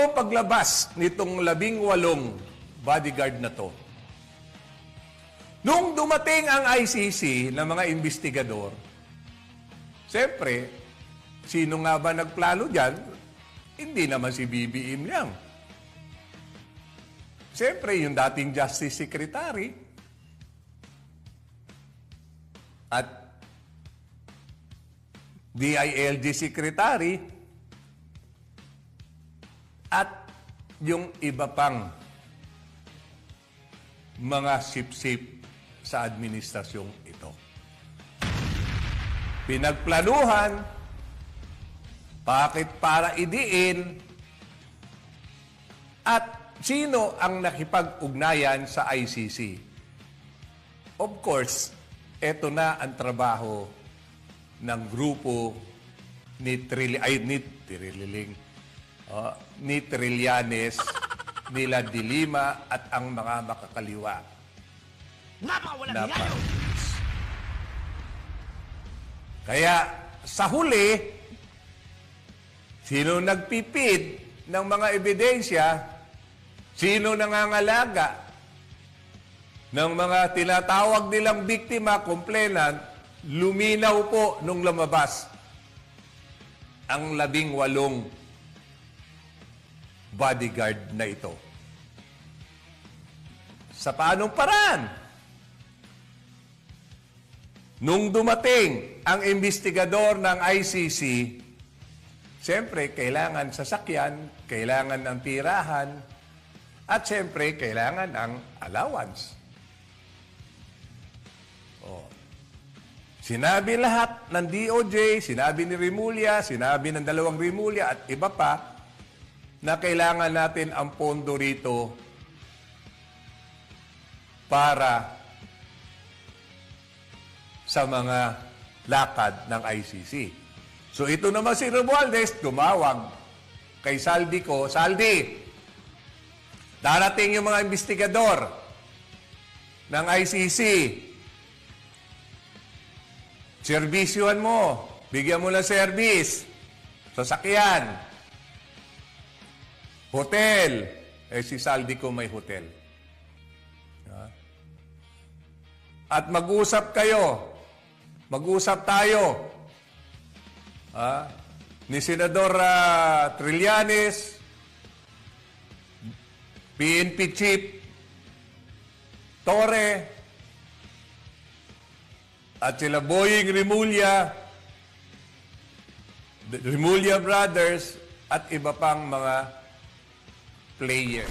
Ito paglabas nitong 18 bodyguard na to. Nung dumating ang ICC ng mga investigador, siyempre, sino nga ba nagplano dyan? Hindi naman si BBM lang. Siyempre, yung dating Justice Secretary at DILG Secretary at yung iba pang mga sip-sip sa administrasyong ito. Pinagplanuhan, bakit para idiin, at sino ang nakipag-ugnayan sa ICC? Of course, eto na ang trabaho ng grupo ni Trillanes, nila De Lima at ang mga makakaliwa. Kaya sa huli, sino nagpipid ng mga ebidensya, sino nangangalaga ng mga tinatawag nilang biktima, complainant, luminaw po nung lumabas ang 18 bodyguard na ito. Sa paanong paraan? Nung dumating ang investigador ng ICC, siyempre, kailangan sasakyan, kailangan ng tirahan, at siyempre, kailangan ng allowance. Sinabi lahat ng DOJ, sinabi ni Remulla, sinabi ng dalawang Remulla at iba pa, na kailangan natin ang pondo rito para sa mga lakad ng ICC. So ito naman si Romualdez, tumawag kay Saldi ko, Saldi, darating yung mga investigador ng ICC. Servisyohan mo, bigyan mo ng service, sasakyan, hotel. Si Saldi ko may hotel. At mag-usap kayo. Mag-usap tayo. Ni Senador Trillanes, PNP Chief Torre, at sila Boying Remulla, Remulla Brothers, at iba pang mga players.